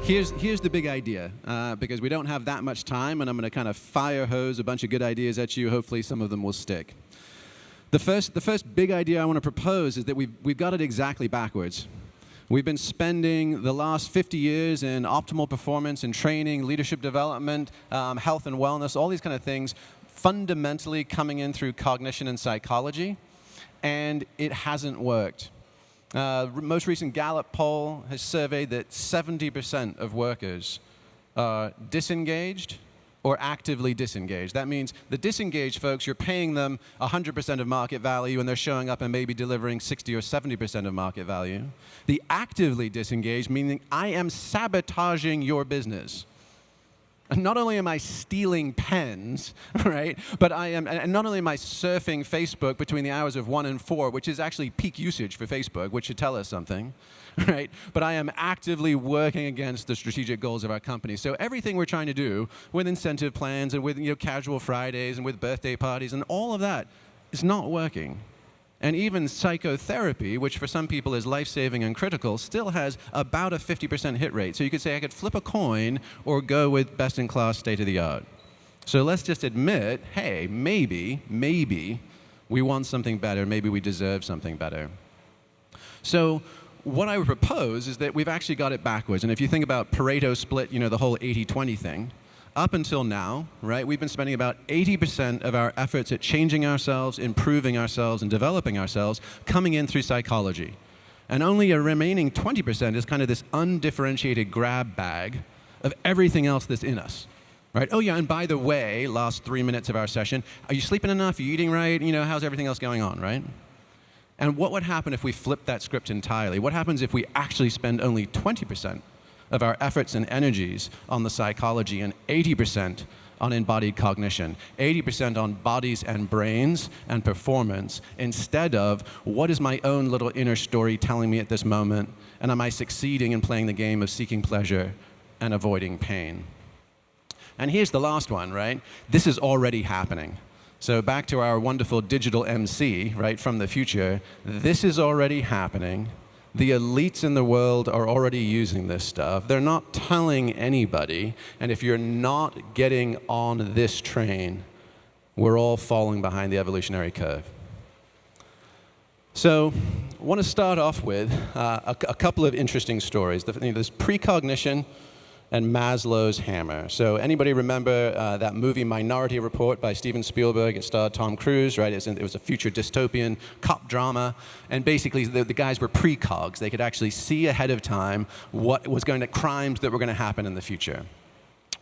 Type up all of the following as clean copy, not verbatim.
Here's the big idea, because we don't have that much time, and I'm going to kind of fire hose a bunch of good ideas at you. Hopefully some of them will stick. The first big idea I want to propose is that we've got it exactly backwards. We've been spending the last 50 years in optimal performance and training, leadership development, health and wellness, all these kind of things, fundamentally coming in through cognition and psychology, and it hasn't worked. Most recent Gallup poll has surveyed that 70% of workers are disengaged or actively disengaged. That means the disengaged folks, you're paying them 100% of market value and they're showing up and maybe delivering 60 or 70% of market value. The actively disengaged, meaning I am sabotaging your business. And not only am I stealing pens, right, but and not only am I surfing Facebook between the hours of 1 and 4, which is actually peak usage for Facebook, which should tell us something, right, but I am actively working against the strategic goals of our company. So everything we're trying to do with incentive plans and with casual Fridays and with birthday parties and all of that is not working. And even psychotherapy, which for some people is life-saving and critical, still has about a 50% hit rate. So you could say I could flip a coin or go with best-in-class, state-of-the-art. So let's just admit, hey, maybe we want something better. Maybe we deserve something better. So what I would propose is that we've actually got it backwards. And if you think about Pareto split, the whole 80-20 thing, up until now, right, we've been spending about 80% of our efforts at changing ourselves, improving ourselves, and developing ourselves coming in through psychology. And only a remaining 20% is kind of this undifferentiated grab bag of everything else that's in us. Right? Oh yeah, and by the way, last 3 minutes of our session, are you sleeping enough? Are you eating right? How's everything else going on, right? And what would happen if we flipped that script entirely? What happens if we actually spend only 20% of our efforts and energies on the psychology and 80% on embodied cognition, 80% on bodies and brains and performance, instead of what is my own little inner story telling me at this moment, and am I succeeding in playing the game of seeking pleasure and avoiding pain? And here's the last one, right? This is already happening. So back to our wonderful digital MC, right, from the future, this is already happening. The elites in the world are already using this stuff. They're not telling anybody, and if you're not getting on this train, we're all falling behind the evolutionary curve. So I want to start off with a couple of interesting stories. There's precognition and Maslow's hammer. So anybody remember that movie Minority Report by Steven Spielberg? It starred Tom Cruise, right? It was a future dystopian cop drama. And basically, the guys were precogs. They could actually see ahead of time crimes that were going to happen in the future.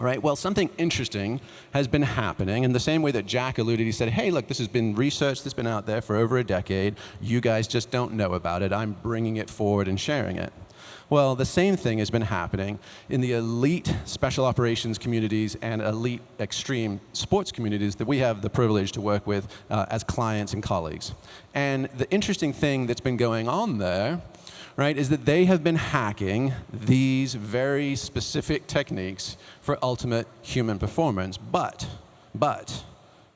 Right? Well, something interesting has been happening in the same way that Jack alluded. He said, hey, look, this has been research that's been out there for over a decade. You guys just don't know about it. I'm bringing it forward and sharing it. Well, the same thing has been happening in the elite special operations communities and elite extreme sports communities that we have the privilege to work with as clients and colleagues. And the interesting thing that's been going on there, right, is that they have been hacking these very specific techniques for ultimate human performance. But,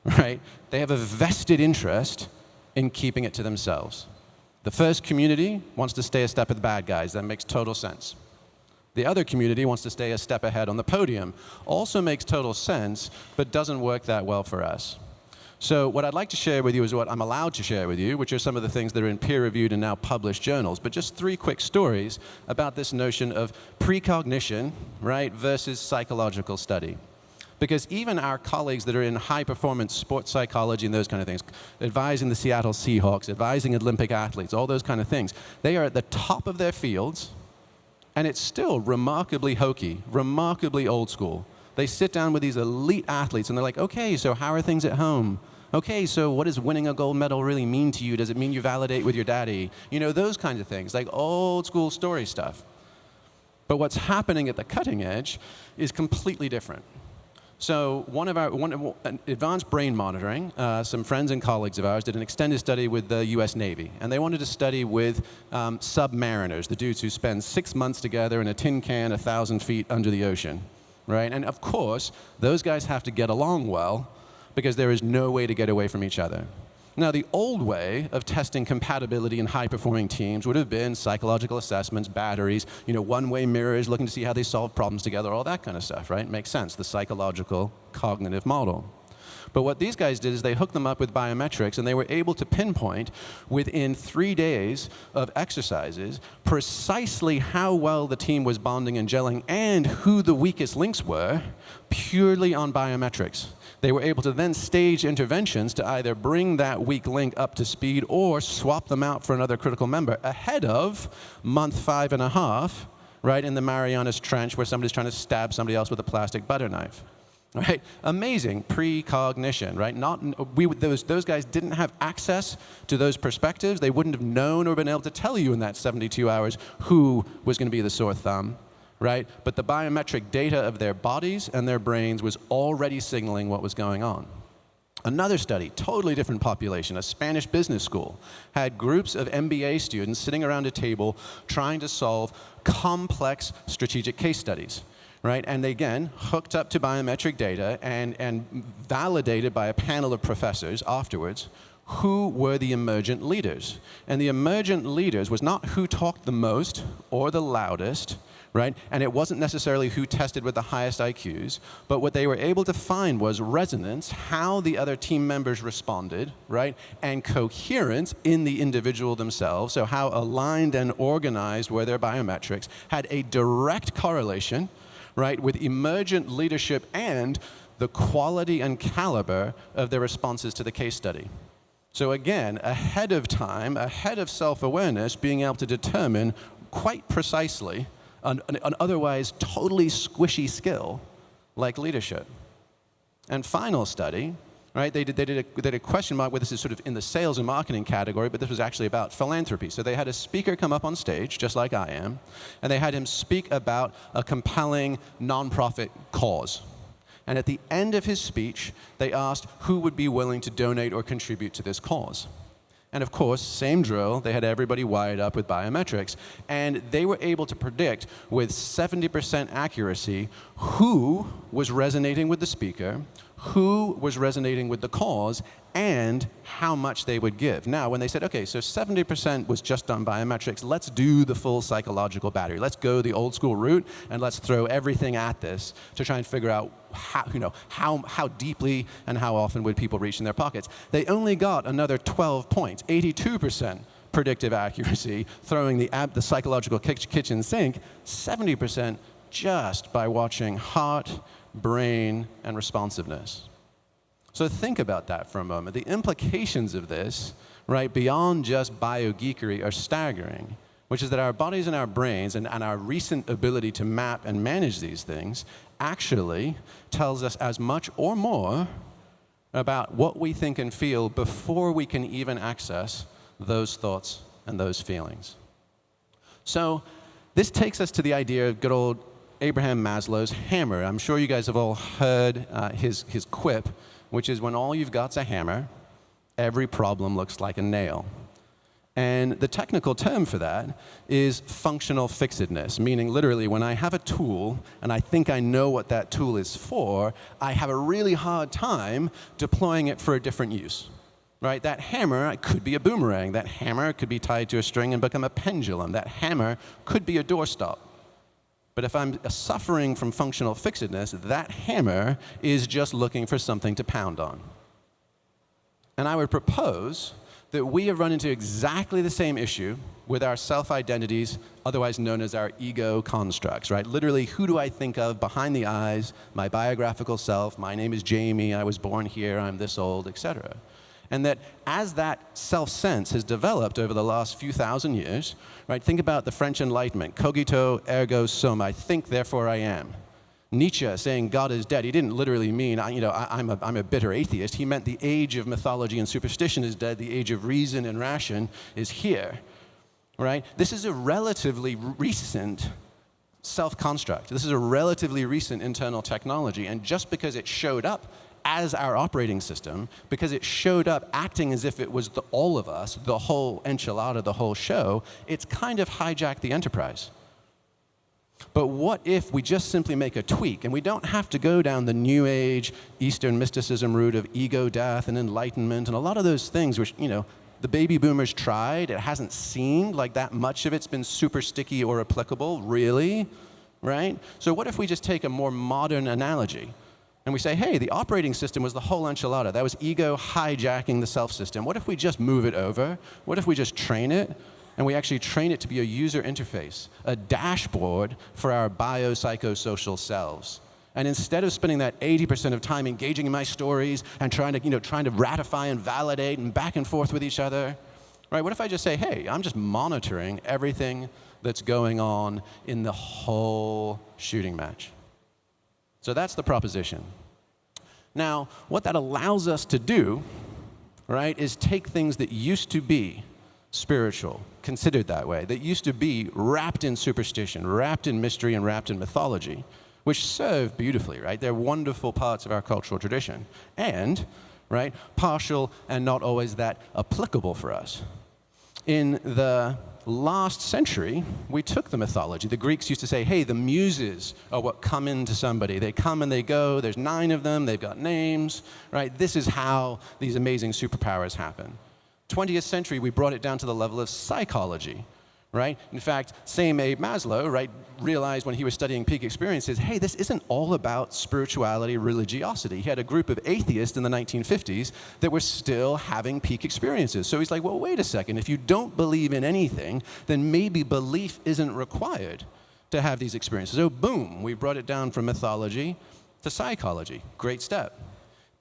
right, they have a vested interest in keeping it to themselves. The first community wants to stay a step of the bad guys. That makes total sense. The other community wants to stay a step ahead on the podium. Also makes total sense, but doesn't work that well for us. So what I'd like to share with you is what I'm allowed to share with you, which are some of the things that are in peer-reviewed and now published journals. But just 3 quick stories about this notion of precognition, right, versus psychological study. Because even our colleagues that are in high-performance sports psychology and those kind of things, advising the Seattle Seahawks, advising Olympic athletes, all those kind of things, they are at the top of their fields, and it's still remarkably hokey, remarkably old school. They sit down with these elite athletes, and they're like, okay, so how are things at home? Okay, so what does winning a gold medal really mean to you? Does it mean you validate with your daddy? Those kinds of things, like old school story stuff. But what's happening at the cutting edge is completely different. So advanced brain monitoring, some friends and colleagues of ours did an extended study with the US Navy, and they wanted to study with submariners, the dudes who spend 6 months together in a tin can 1,000 feet under the ocean, right? And of course, those guys have to get along well because there is no way to get away from each other. Now, the old way of testing compatibility in high-performing teams would have been psychological assessments, batteries, one-way mirrors, looking to see how they solve problems together, all that kind of stuff, right? Makes sense, the psychological cognitive model. But what these guys did is they hooked them up with biometrics, and they were able to pinpoint within 3 days of exercises precisely how well the team was bonding and gelling and who the weakest links were purely on biometrics. They were able to then stage interventions to either bring that weak link up to speed or swap them out for another critical member ahead of month 5.5, right, in the Marianas Trench where somebody's trying to stab somebody else with a plastic butter knife. Right? Amazing precognition, right? Those guys didn't have access to those perspectives. They wouldn't have known or been able to tell you in that 72 hours who was going to be the sore thumb, right? But the biometric data of their bodies and their brains was already signaling what was going on. Another study, totally different population, a Spanish business school, had groups of MBA students sitting around a table trying to solve complex strategic case studies. Right? And they, again, hooked up to biometric data and validated by a panel of professors afterwards who were the emergent leaders. And the emergent leaders was not who talked the most or the loudest, right? And it wasn't necessarily who tested with the highest IQs, but what they were able to find was resonance, how the other team members responded, right? And coherence in the individual themselves, so how aligned and organized were their biometrics, had a direct correlation, right, with emergent leadership and the quality and caliber of their responses to the case study. So again, ahead of time, ahead of self-awareness, being able to determine quite precisely an otherwise totally squishy skill like leadership. And final study, right, they did a question mark where this is sort of in the sales and marketing category, but this was actually about philanthropy. So they had a speaker come up on stage, just like I am, and they had him speak about a compelling nonprofit cause. And at the end of his speech, they asked who would be willing to donate or contribute to this cause. And of course, same drill, they had everybody wired up with biometrics, and they were able to predict with 70% accuracy who was resonating with the speaker, who was resonating with the cause, and how much they would give. Now, when they said, okay, so 70% was just on biometrics, let's do the full psychological battery. Let's go the old school route, and let's throw everything at this to try and figure out how deeply and how often would people reach in their pockets. They only got another 12 points, 82% predictive accuracy, throwing the psychological kitchen sink, 70% just by watching heart, brain, and responsiveness. So think about that for a moment. The implications of this, right, beyond just biogeekery are staggering, which is that our bodies and our brains and our recent ability to map and manage these things actually tells us as much or more about what we think and feel before we can even access those thoughts and those feelings. So this takes us to the idea of good old Abraham Maslow's hammer. I'm sure you guys have all heard his quip, which is when all you've got's a hammer, every problem looks like a nail. And the technical term for that is functional fixedness, meaning literally when I have a tool and I think I know what that tool is for, I have a really hard time deploying it for a different use. Right? That hammer could be a boomerang. That hammer could be tied to a string and become a pendulum. That hammer could be a doorstop. But if I'm suffering from functional fixedness, that hammer is just looking for something to pound on. And I would propose that we have run into exactly the same issue with our self-identities, otherwise known as our ego constructs, right? Literally, who do I think of behind the eyes, my biographical self, my name is Jamie, I was born here, I'm this old, etc. And that as that self-sense has developed over the last few thousand years, right, think about the French Enlightenment, cogito ergo sum, I think, therefore I am. Nietzsche saying God is dead, he didn't literally mean, I'm a bitter atheist. He meant the age of mythology and superstition is dead, the age of reason and ration is here, right? This is a relatively recent self-construct. This is a relatively recent internal technology, and just because it showed up as our operating system, because it showed up acting as if it was all of us, the whole enchilada, the whole show, it's kind of hijacked the enterprise. But what if we just simply make a tweak, and we don't have to go down the New Age, Eastern mysticism route of ego death and enlightenment and a lot of those things which, the baby boomers tried. It hasn't seemed like that much of it's been super sticky or applicable, really, right? So what if we just take a more modern analogy and we say, hey, the operating system was the whole enchilada. That was ego hijacking the self system. What if we just move it over? What if we just train it? And we actually train it to be a user interface, a dashboard for our biopsychosocial selves. And instead of spending that 80% of time engaging in my stories and trying to ratify and validate and back and forth with each other, right? What if I just say, hey, I'm just monitoring everything that's going on in the whole shooting match? So that's the proposition. Now, what that allows us to do, right, is take things that used to be spiritual, considered that way, that used to be wrapped in superstition, wrapped in mystery, and wrapped in mythology, which serve beautifully, right? They're wonderful parts of our cultural tradition, and, right, partial and not always that applicable for us. In the last century, we took the mythology. The Greeks used to say, hey, the muses are what come into somebody. They come and they go. There's 9 of them. They've got names, right? This is how these amazing superpowers happen. 20th century, we brought it down to the level of psychology, right? In fact, same Abe Maslow, right, realized when he was studying peak experiences, hey, this isn't all about spirituality, religiosity. He had a group of atheists in the 1950s that were still having peak experiences. So he's like, well, wait a second. If you don't believe in anything, then maybe belief isn't required to have these experiences. So boom, we brought it down from mythology to psychology. Great step.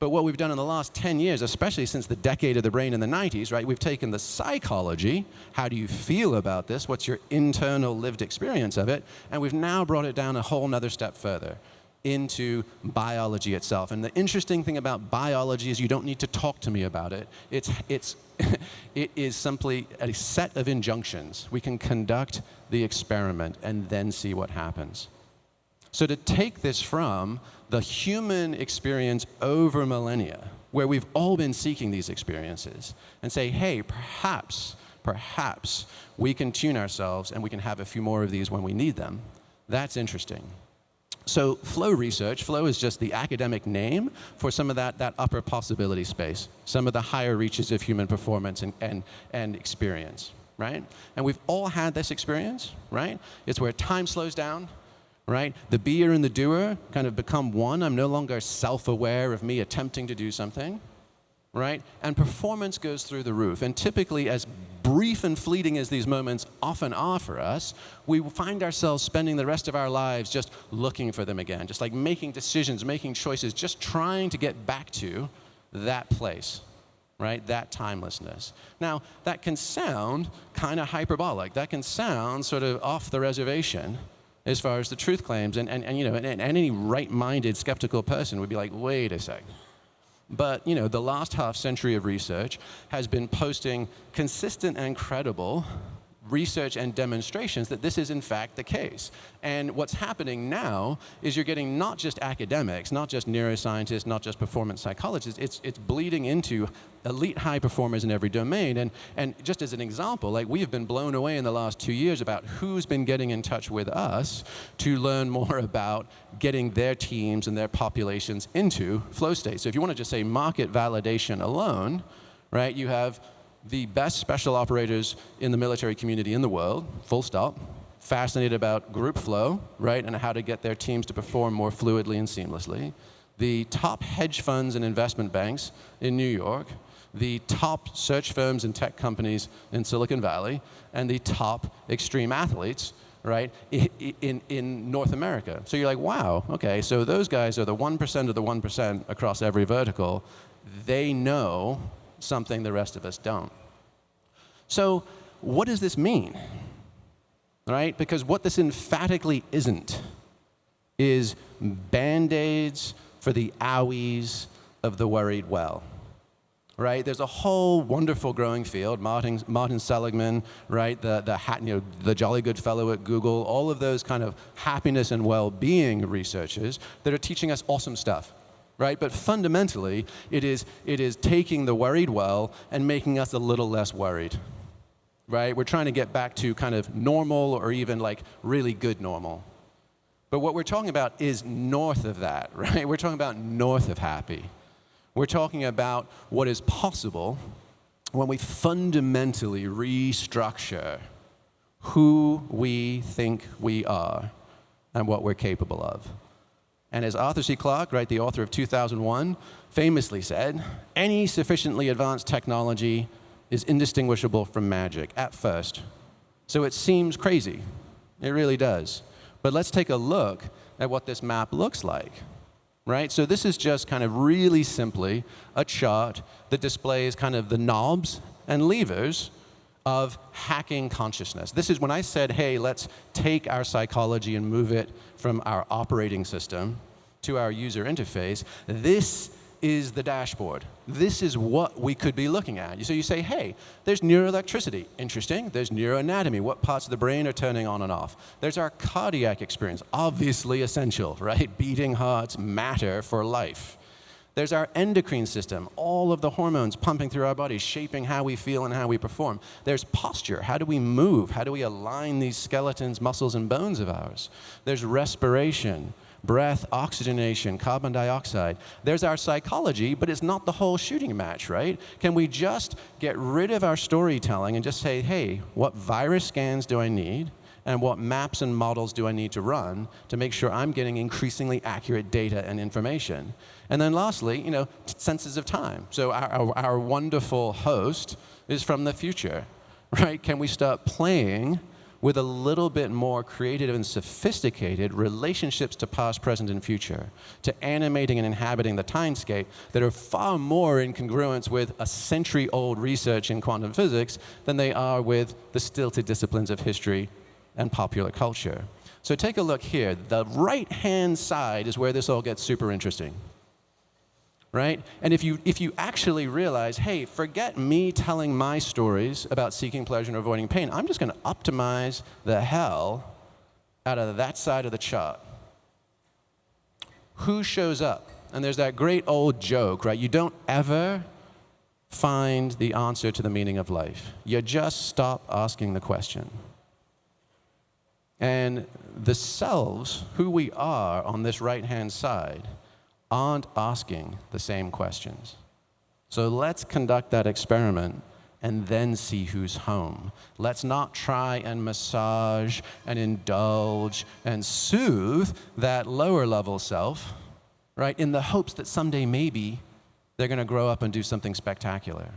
But what we've done in the last 10 years, especially since the decade of the brain in the 90s, right, we've taken the psychology, how do you feel about this, what's your internal lived experience of it, and we've now brought it down a whole nother step further into biology itself. And the interesting thing about biology is you don't need to talk to me about it. It is simply a set of injunctions. We can conduct the experiment and then see what happens. So to take this from the human experience over millennia, where we've all been seeking these experiences, and say, hey, perhaps we can tune ourselves and we can have a few more of these when we need them, that's interesting. So flow research, flow is just the academic name for some of that upper possibility space, some of the higher reaches of human performance and experience, right? And we've all had this experience, right? It's where time slows down, right? The beer and the doer kind of become one. I'm no longer self-aware of me attempting to do something, right? And performance goes through the roof. And typically, as brief and fleeting as these moments often are for us, we find ourselves spending the rest of our lives just looking for them again, just like making decisions, making choices, just trying to get back to that place, right? That timelessness. Now, that can sound kind of hyperbolic. That can sound sort of off the reservation as far as the truth claims, and any right-minded skeptical person would be like, wait a sec. But the last half century of research has been posting consistent and credible research and demonstrations that this is in fact the case. And what's happening now is you're getting not just academics, not just neuroscientists, not just performance psychologists, it's bleeding into elite high performers in every domain. And just as an example, like we have been blown away in the last 2 years about who's been getting in touch with us to learn more about getting their teams and their populations into flow state. So if you want to just say market validation alone, right, you have the best special operators in the military community in the world, full stop, fascinated about group flow, right, and how to get their teams to perform more fluidly and seamlessly. The top hedge funds and investment banks in New York, the top search firms and tech companies in Silicon Valley, and the top extreme athletes, right, in North America. So you're like, wow, okay, so those guys are the 1% of the 1% across every vertical. They know something the rest of us don't. So what does this mean? Right? Because what this emphatically isn't is Band-Aids for the owies of the worried well. Right? There's a whole wonderful growing field, Martin Seligman, right? The jolly good fellow at Google, all of those kind of happiness and well-being researchers that are teaching us awesome stuff. Right? But fundamentally, it is taking the worried well and making us a little less worried. Right? We're trying to get back to kind of normal or even like really good normal. But what we're talking about is north of that, right? We're talking about north of happy. We're talking about what is possible when we fundamentally restructure who we think we are and what we're capable of. And as Arthur C. Clarke, right, the author of 2001, famously said, any sufficiently advanced technology is indistinguishable from magic at first. So it seems crazy. It really does. But let's take a look at what this map looks like, right? So this is just kind of really simply a chart that displays kind of the knobs and levers of hacking consciousness. This is when I said, hey, let's take our psychology and move it from our operating system to our user interface. This is the dashboard. This is what we could be looking at. So you say, hey, there's neuroelectricity. Interesting. There's neuroanatomy. What parts of the brain are turning on and off? There's our cardiac experience. Obviously essential, right? Beating hearts matter for life. There's our endocrine system, all of the hormones pumping through our bodies, shaping how we feel and how we perform. There's posture. How do we move? How do we align these skeletons, muscles, and bones of ours? There's respiration, breath, oxygenation, carbon dioxide. There's our psychology, but it's not the whole shooting match, right? Can we just get rid of our storytelling and just say, hey, what virus scans do I need? And what maps and models do I need to run to make sure I'm getting increasingly accurate data and information? And then lastly, senses of time. So our wonderful host is from the future, right? Can we start playing with a little bit more creative and sophisticated relationships to past, present, and future, to animating and inhabiting the timescape that are far more in congruence with a century-old research in quantum physics than they are with the stilted disciplines of history and popular culture. So take a look here. The right-hand side is where this all gets super interesting, right? And if you actually realize, hey, forget me telling my stories about seeking pleasure and avoiding pain. I'm just going to optimize the hell out of that side of the chart. Who shows up? And there's that great old joke, right? You don't ever find the answer to the meaning of life. You just stop asking the question. And the selves, who we are on this right-hand side, aren't asking the same questions. So let's conduct that experiment and then see who's home. Let's not try and massage and indulge and soothe that lower-level self, right, in the hopes that someday maybe they're going to grow up and do something spectacular.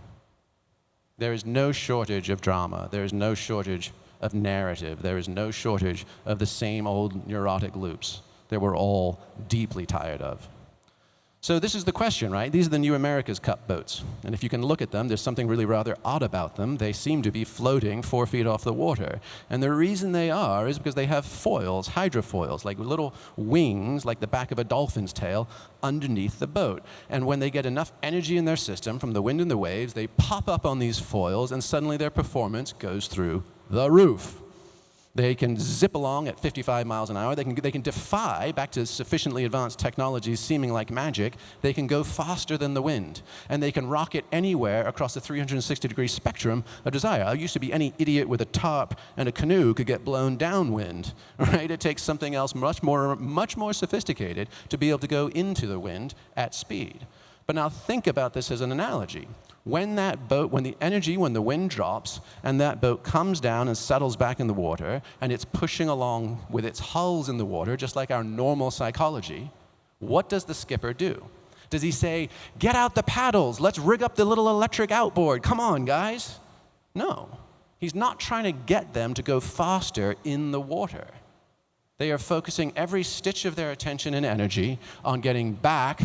There is no shortage of drama. There is no shortage of narrative. There is no shortage of the same old neurotic loops that we're all deeply tired of. So this is the question, right? These are the New America's Cup boats. And if you can look at them, there's something really rather odd about them. They seem to be floating 4 feet off the water. And the reason they are is because they have foils, hydrofoils, like little wings, like the back of a dolphin's tail, underneath the boat. And when they get enough energy in their system from the wind and the waves, they pop up on these foils, and suddenly their performance goes through the roof. They can zip along at 55 miles an hour. They can defy, back to sufficiently advanced technologies seeming like magic, they can go faster than the wind. And they can rocket anywhere across the 360-degree spectrum of desire. It used to be any idiot with a tarp and a canoe could get blown downwind, right? It takes something else much more sophisticated to be able to go into the wind at speed. But now think about this as an analogy. When the wind drops and that boat comes down and settles back in the water and it's pushing along with its hulls in the water, just like our normal psychology, what does the skipper do? Does he say, get out the paddles, let's rig up the little electric outboard, come on guys? No, he's not trying to get them to go faster in the water. They are focusing every stitch of their attention and energy on getting back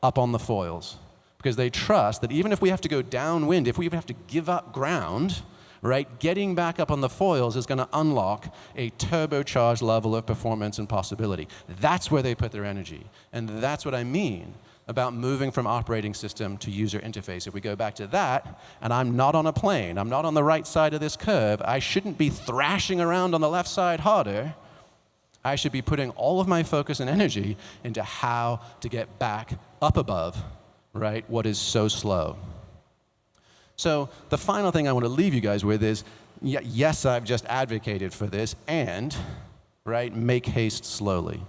up on the foils. Because they trust that even if we have to go downwind, if we have to give up ground, right, getting back up on the foils is going to unlock a turbocharged level of performance and possibility. That's where they put their energy. And that's what I mean about moving from operating system to user interface. If we go back to that, and I'm not on a plane, I'm not on the right side of this curve, I shouldn't be thrashing around on the left side harder. I should be putting all of my focus and energy into how to get back up above, right, what is so slow. So the final thing I want to leave you guys with is, yes, I've just advocated for this, and, right, make haste slowly.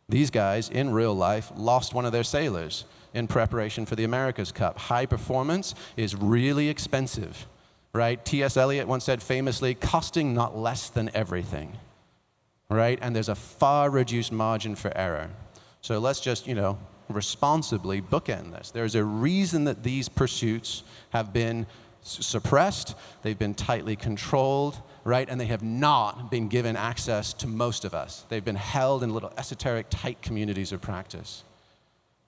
These guys, in real life, lost one of their sailors in preparation for the America's Cup. High performance is really expensive, right? T.S. Eliot once said famously, costing not less than everything, right? And there's a far reduced margin for error. So let's just, responsibly bookend this. There's a reason that these pursuits have been suppressed, they've been tightly controlled, right? And they have not been given access to most of us. They've been held in little esoteric, tight communities of practice.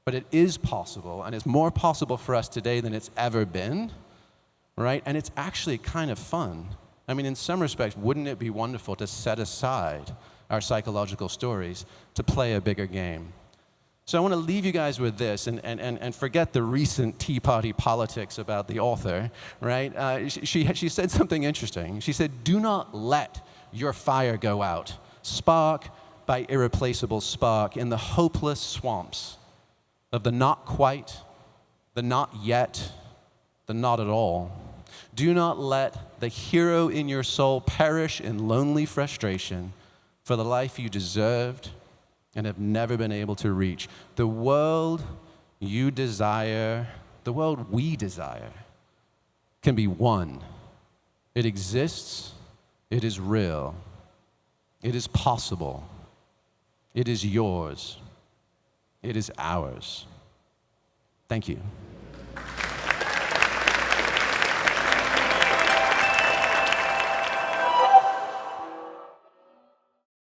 But it is possible, and it's more possible for us today than it's ever been, right? And it's actually kind of fun. I mean, in some respects, wouldn't it be wonderful to set aside our psychological stories to play a bigger game? So I want to leave you guys with this, and forget the recent Tea Party politics about the author, right? She said something interesting. She said, do not let your fire go out, spark by irreplaceable spark, in the hopeless swamps of the not quite, the not yet, the not at all. Do not let the hero in your soul perish in lonely frustration for the life you deserved and have never been able to reach. The world you desire, the world we desire, can be won. It exists, it is real, it is possible, it is yours, it is ours. Thank you.